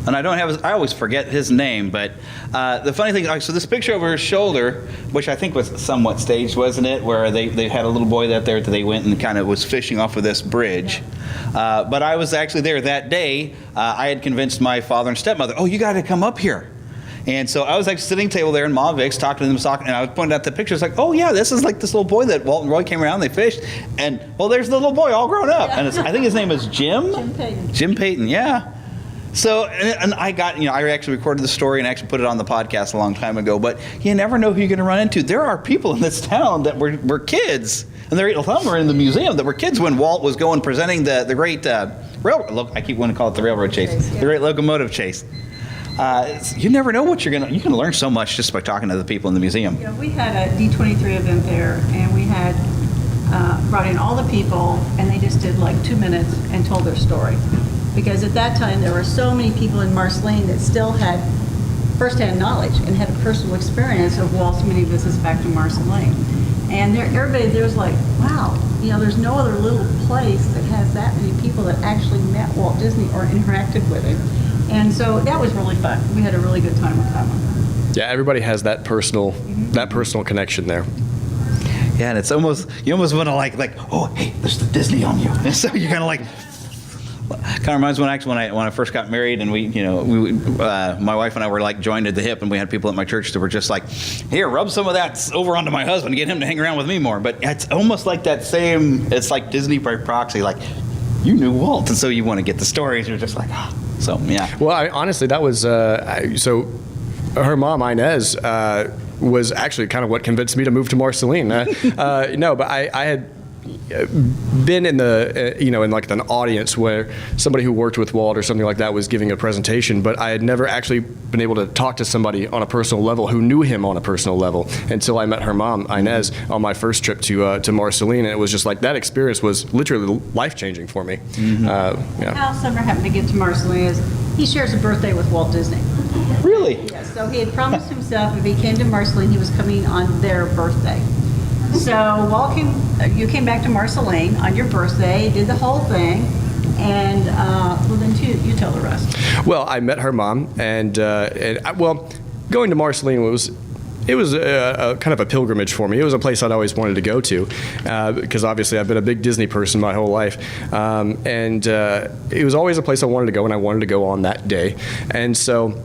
And I always forget his name, but the funny thing, so this picture over his shoulder, which I think was somewhat staged, wasn't it? Where they had a little boy that they went and kind of was fishing off of this bridge. But I was actually there that day. I had convinced my father and stepmother, you got to come up here. And so I was actually sitting at the table there in Ma Vic's talking to them, and I was pointing out the pictures like, this is like this little boy that Walt and Roy came around, they fished, and there's the little boy all grown up. And I think his name is Jim? Jim Payton. Jim Payton, yeah. So, and I got, I actually recorded the story and actually put it on the podcast a long time ago, but you never know who you're going to run into. There are people in this town that were kids, and some are in the museum that were kids when Walt was going presenting the great railroad, I keep wanting to call it the railroad chase, the great locomotive chase. You never know what you can learn so much just by talking to the people in the museum. Yeah, we had a D23 event there, and we had brought in all the people, and they just did like 2 minutes and told their story. Because at that time, there were so many people in Marceline that still had firsthand knowledge and had a personal experience of Walt's many visits back to Marceline. And everybody there was like, wow, there's no other little place that has that many people that actually met Walt Disney or interacted with him. And so that was really fun. We had a really good time with that one. Yeah, everybody has that personal connection there. Yeah, and it's you almost want to like, hey, there's the Disney on you. And so you kind of reminds me when I first got married, and my wife and I were joined at the hip, and we had people at my church that were just like, here, rub some of that over onto my husband, get him to hang around with me more. But it's almost like that same, it's like Disney by proxy, you knew Walt, and so you want to get the stories. You're just like, so yeah. Well, honestly, that was so. Her mom Inez was actually kind of what convinced me to move to Marceline. No, but I had been in the in an audience where somebody who worked with Walt or something like that was giving a presentation, but I had never actually been able to talk to somebody on a personal level who knew him on a personal level until I met her mom Inez on my first trip to Marceline, and it was just like that experience was literally life-changing for me. How Sumner happened to get to Marceline is he shares a birthday with Walt Disney. Really? Yes. So he had promised himself if he came to Marceline, he was coming on their birthday. So Walt you came back to Marceline on your birthday, did the whole thing, and then you tell the rest. Well, I met her mom, and going to Marceline was a kind of a pilgrimage for me. It was a place I'd always wanted to go to because obviously I've been a big Disney person my whole life, and it was always a place I wanted to go, and I wanted to go on that day, and so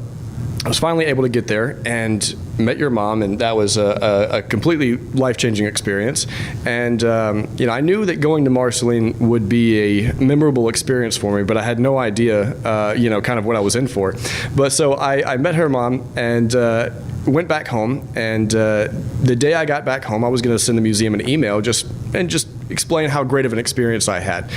I was finally able to get there and met your mom, and that was a completely life-changing experience. And I knew that going to Marceline would be a memorable experience for me, but I had no idea, kind of what I was in for. But so I met her mom and went back home, and the day I got back home, I was going to send the museum an email just explain how great of an experience I had,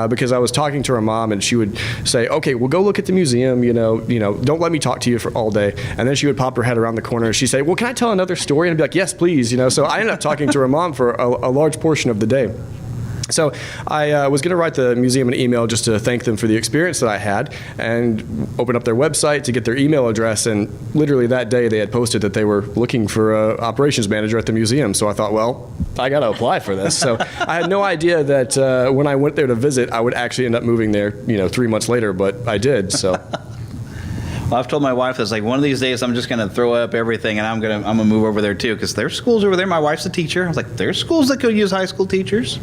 because I was talking to her mom, and she would say, "Okay, well, go look at the museum. Don't let me talk to you for all day." And then she would pop her head around the corner, and she'd say, "Well, can I tell another story?" And I'd be like, "Yes, please." So I ended up talking to her mom for a large portion of the day. So I was going to write the museum an email just to thank them for the experience that I had, and open up their website to get their email address, and literally that day they had posted that they were looking for an operations manager at the museum. So I thought, well, I got to apply for this. So I had no idea that when I went there to visit, I would actually end up moving there 3 months later, but I did. So. Well, I've told my wife this, one of these days I'm just going to throw up everything and I'm going to move over there too, because there's schools over there. My wife's a teacher. I was like, there's schools that could use high school teachers.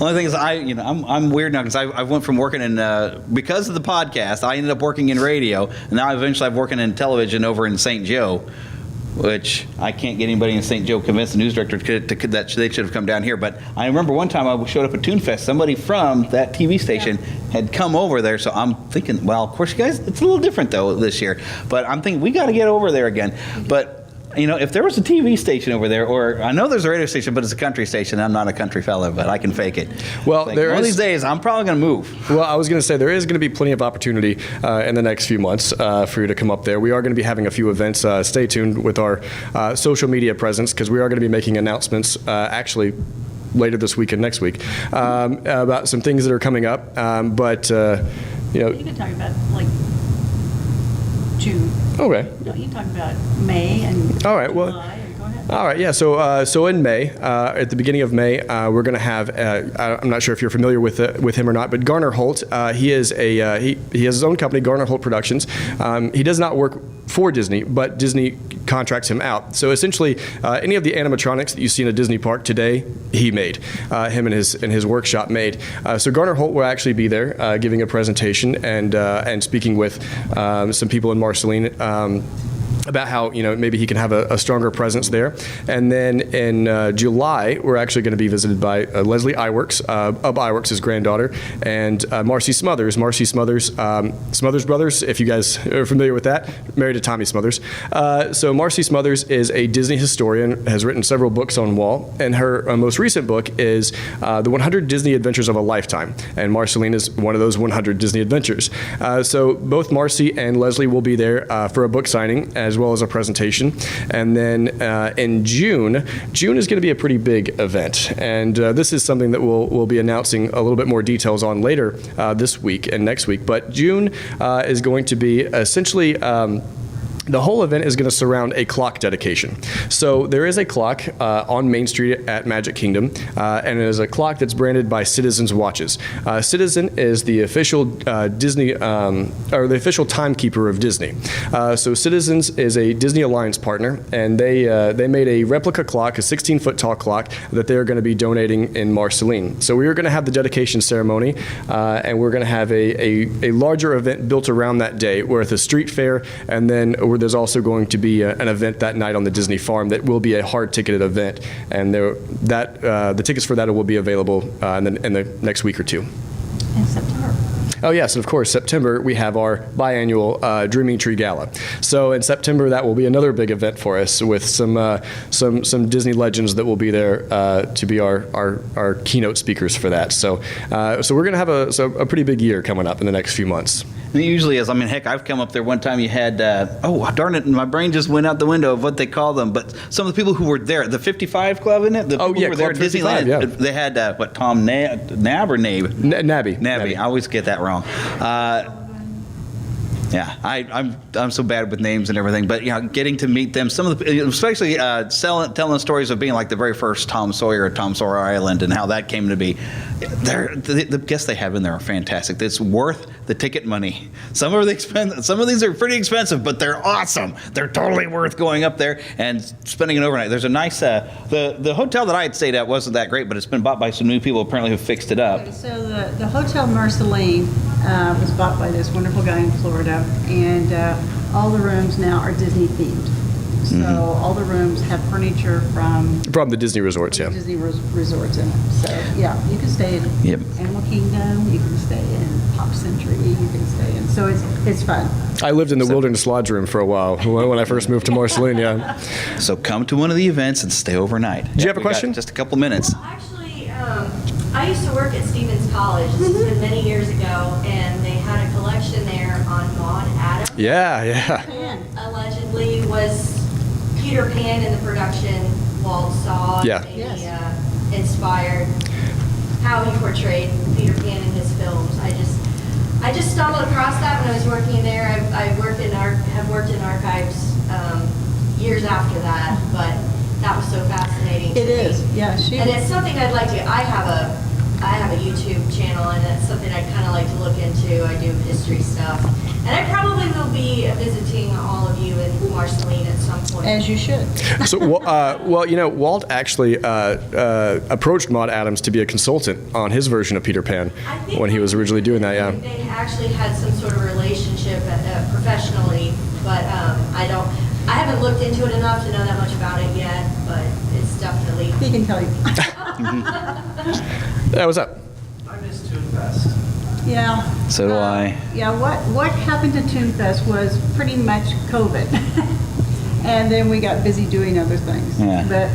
Only thing is I'm weird now because I went from working in, because of the podcast, I ended up working in radio, and now eventually I'm working in television over in St. Joe, which I can't get anybody in St. Joe convinced the news director that they should have come down here. But I remember one time I showed up at Toonfest, somebody from that TV station had come over there, so I'm thinking, well, of course, you guys, it's a little different, though, this year. But I'm thinking, we got to get over there again. But if there was a TV station over there, or I know there's a radio station, but it's a country station. I'm not a country fella, but I can fake it. Well, one of these days, I'm probably going to move. Well, I was going to say there is going to be plenty of opportunity in the next few months for you to come up there. We are going to be having a few events. Stay tuned with our social media presence, because we are going to be making announcements actually later this week and next week, about some things that are coming up. You can talk about like June. Okay. No, you talk about May and All right. Well. July. Go ahead. All right, yeah. So in May, at the beginning of May, we're going to have. I'm not sure if you're familiar with him or not, but Garner Holt. He is he has his own company, Garner Holt Productions. He does not work for Disney, but Disney contracts him out. So essentially, any of the animatronics that you see in a Disney park today, he made. Him and his workshop made. So Garner Holt will actually be there giving a presentation and speaking with some people in Marceline. About how maybe he can have a stronger presence there. And then in July, we're actually going to be visited by Leslie Iwerks, of Iwerks, his granddaughter, and Marcy Smothers. Marcy Smothers, Smothers Brothers, if you guys are familiar with that, married to Tommy Smothers. So Marcy Smothers is a Disney historian, has written several books on Walt, and her most recent book is The 100 Disney Adventures of a Lifetime. And Marceline is one of those 100 Disney adventures. So both Marcy and Leslie will be there for a book signing, as well as a presentation. And then in June is going to be a pretty big event. And this is something that we'll be announcing a little bit more details on later this week and next week. But June is going to be essentially the whole event is going to surround a clock dedication. So there is a clock on Main Street at Magic Kingdom, and it is a clock that's branded by Citizens Watches. Citizen is the official Disney, or the official timekeeper of Disney. So Citizens is a Disney Alliance partner, and they made a replica clock, a 16-foot tall clock, that they're going to be donating in Marceline. So we are going to have the dedication ceremony, and we're going to have a larger event built around that day, with a street fair, and then there's also going to be an event that night on the Disney farm that will be a hard-ticketed event, and the tickets for that will be available in the next week or two. In September. Oh yes, and of course, September we have our biannual Dreaming Tree Gala. So in September, that will be another big event for us with some Disney legends that will be there to be our keynote speakers for that. So we're going to have a pretty big year coming up in the next few months. It usually is. I mean, heck, I've come up there one time. You had, darn it, my brain just went out the window of what they call them. But some of the people who were there, the 55 Club, isn't it? The people who were there at Disneyland. Yeah. They had, Tom Nab or Nabe? Nabby. I always get that wrong. Yeah, I'm so bad with names and everything, but getting to meet them, some of the, especially telling stories of being like the very first Tom Sawyer at Tom Sawyer Island and how that came to be. The guests they have in there are fantastic. It's worth the ticket money. Some of these are pretty expensive, but they're awesome. They're totally worth going up there and spending an overnight. There's a nice the hotel that I had stayed at wasn't that great, but it's been bought by some new people apparently who fixed it up. Okay, so the Hotel Marceline was bought by this wonderful guy in Florida, and all the rooms now are Disney themed. So all the rooms have furniture from the Disney resorts, yeah. Disney resorts in it. So yeah, you can stay in Animal Kingdom, you can stay in Pop Century, you can stay in. So it's fun. I lived in the Wilderness Lodge room for a while when I first moved to Marceline, yeah. So come to one of the events and stay overnight. Do you have a question? Just a couple minutes. Well, actually, I used to work at Stevens College. This has been many years ago, and they had a collection there on Maud Adams. Yeah. Allegedly was Peter Pan in the production Walt saw. Yeah. Maybe inspired how he portrayed Peter Pan in his films. I just stumbled across that when I was working there. I worked in archives years after that, but that was so fascinating. It is, yeah. And it's something I'd like to. I have a YouTube channel, and it's something I kind of like to look into. I do history stuff, and I probably will be visiting all of you in Marceline at some point. As you should. So, Walt actually approached Maud Adams to be a consultant on his version of Peter Pan when he was originally doing that. Yeah. They actually had some sort of relationship professionally, but I haven't looked into it enough to know that much about it yet. But it's definitely. He can tell you. That was up. I miss ToonFest. Yeah. So do I. Yeah, what happened to ToonFest was pretty much COVID. And then we got busy doing other things. Yeah. But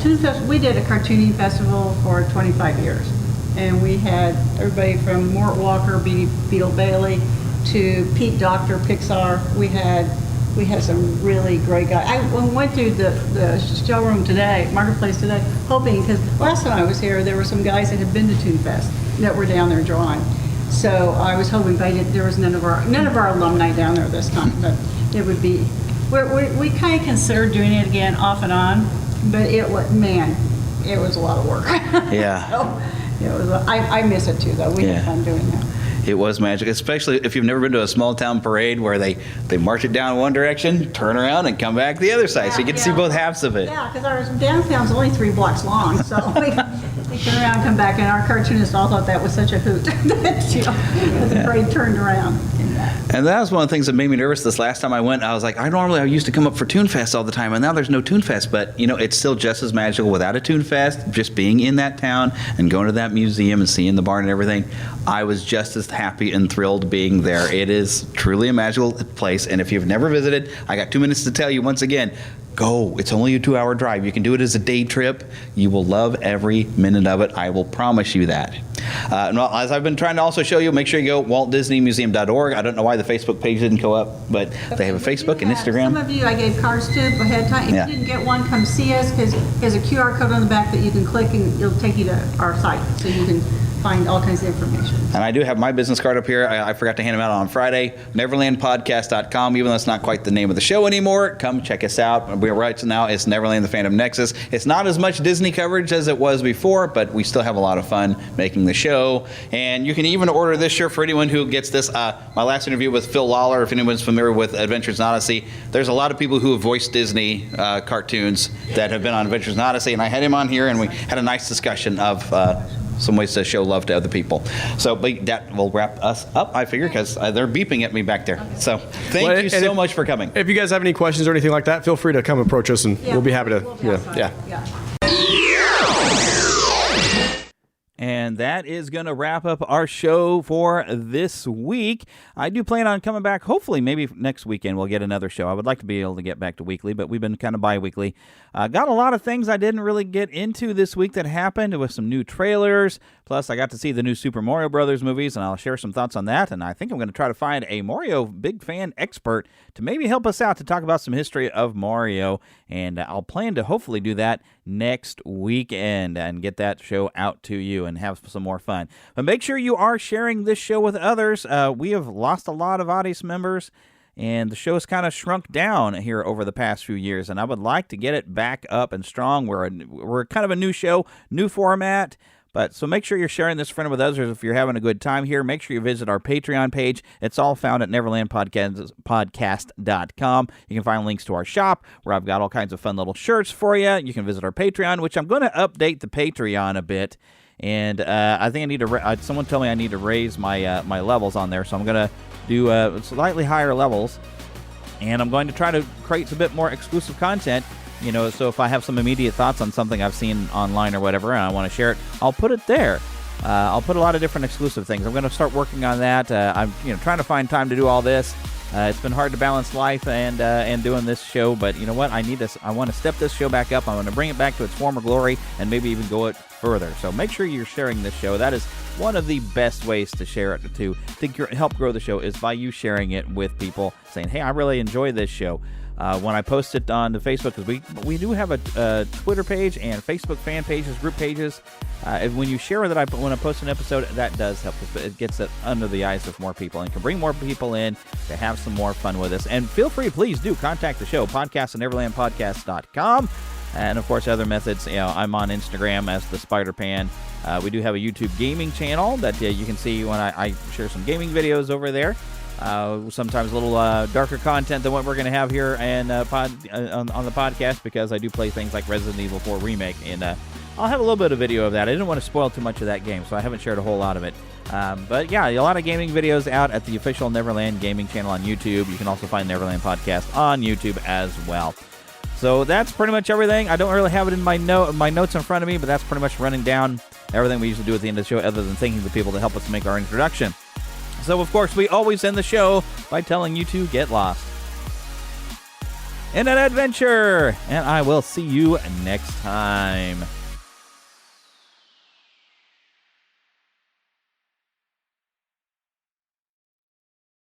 ToonFest, we did a cartooning festival for 25 years. And we had everybody from Mort Walker, Beetle Bailey, to Pete Docter, Pixar. We had We had some really great guys. I went through the showroom today, Marketplace today, hoping, because last time I was here, there were some guys that had been to Toon Fest that were down there drawing. So I was hoping there was none of our alumni down there this time, but it would be. We kind of considered doing it again off and on, but it was a lot of work. Yeah. So it was. I miss it too, though. We had fun doing that. It was magic, especially if you've never been to a small town parade where they march it down one direction, turn around, and come back the other side. So you get to see both halves of it. Yeah, because our downtown's only 3 blocks long, so we turn around and come back, and our cartoonists all thought that was such a hoot that the parade turned around. And that was one of the things that made me nervous this last time I went. I was like, I used to come up for Toon Fest all the time, and now there's no Toon Fest. But, it's still just as magical without a Toon Fest, just being in that town and going to that museum and seeing the barn and everything. I was just as happy and thrilled being there. It is truly a magical place, and if you've never visited, I got 2 minutes to tell you once again, go. It's only a 2-hour drive. You can do it as a day trip. You will love every minute of it. I will promise you that. As I've been trying to also show you, make sure you go waltdisneymuseum.org. I don't know why the Facebook page didn't go up, but they have a Facebook and Instagram. Some of you I gave cards to ahead of time. If you didn't get one, come see us, because there's a QR code on the back that you can click and it'll take you to our site, so you can find all kinds of information. And I do have my business card up here. I forgot to hand them out on Friday. Neverlandpodcast.com. Even though it's not quite the name of the show anymore, come check us out. We're right now. It's Neverland, the Fandom Nexus. It's not as much Disney coverage as it was before, but we still have a lot of fun making the show. And you can even order this shirt for anyone who gets this. My last interview with Phil Lawler, if anyone's familiar with Adventures in Odyssey, there's a lot of people who have voiced Disney cartoons that have been on Adventures in Odyssey, and I had him on here, and we had a nice discussion of some ways to show love to other people. So that will wrap us up, I figure, because they're beeping at me back there. So thank you so much for coming. If you guys have any questions or anything like that, feel free to come approach us, and we'll be happy to. And that is going to wrap up our show for this week. I do plan on coming back, hopefully, maybe next weekend we'll get another show. I would like to be able to get back to weekly, but we've been kind of bi-weekly. Got a lot of things I didn't really get into this week that happened with some new trailers. Plus, I got to see the new Super Mario Brothers movies, and I'll share some thoughts on that. And I think I'm going to try to find a Mario big fan expert to maybe help us out to talk about some history of Mario. And I'll plan to hopefully do that next weekend and get that show out to you and have some more fun. But make sure you are sharing this show with others. We have lost a lot of audience members, and the show has kind of shrunk down here over the past few years, and I would like to get it back up and strong. We're kind of a new show, new format. So make sure you're sharing this friend with others if you're having a good time here. Make sure you visit our Patreon page. It's all found at neverlandpodcast.com. You can find links to our shop where I've got all kinds of fun little shirts for you. You can visit our Patreon, which I'm going to update the Patreon a bit. And I think I need to. Someone told me I need to raise my my levels on there, so I'm going to do slightly higher levels. And I'm going to try to create a bit more exclusive content. So if I have some immediate thoughts on something I've seen online or whatever, and I want to share it, I'll put it there. I'll put a lot of different exclusive things. I'm going to start working on that. I'm trying to find time to do all this. It's been hard to balance life and doing this show, but you know what? I need this. I want to step this show back up. I want to bring it back to its former glory and maybe even go it further. So make sure you're sharing this show. That is one of the best ways to share it, to help grow the show, is by you sharing it with people, saying, hey, I really enjoy this show. When I post it on the Facebook, because we do have a Twitter page and Facebook fan pages, group pages. When you share that when I post an episode, that does help. It gets it under the eyes of more people and can bring more people in to have some more fun with us. And feel free, please do contact the show, podcast at neverlandpodcast.com. And of course, other methods. I'm on Instagram as the Spider Pan. We do have a YouTube gaming channel that you can see when I share some gaming videos over there. Sometimes a little darker content than what we're going to have here and on the podcast, because I do play things like Resident Evil 4 Remake, and I'll have a little bit of video of that. I didn't want to spoil too much of that game, so I haven't shared a whole lot of it. But yeah, a lot of gaming videos out at the official Neverland gaming channel on YouTube. You can also find Neverland Podcast on YouTube as well. So that's pretty much everything. I don't really have it in my notes in front of me, but that's pretty much running down everything we usually do at the end of the show, other than thanking the people to help us make our introduction. So, of course, we always end the show by telling you to get lost in an adventure. And I will see you next time.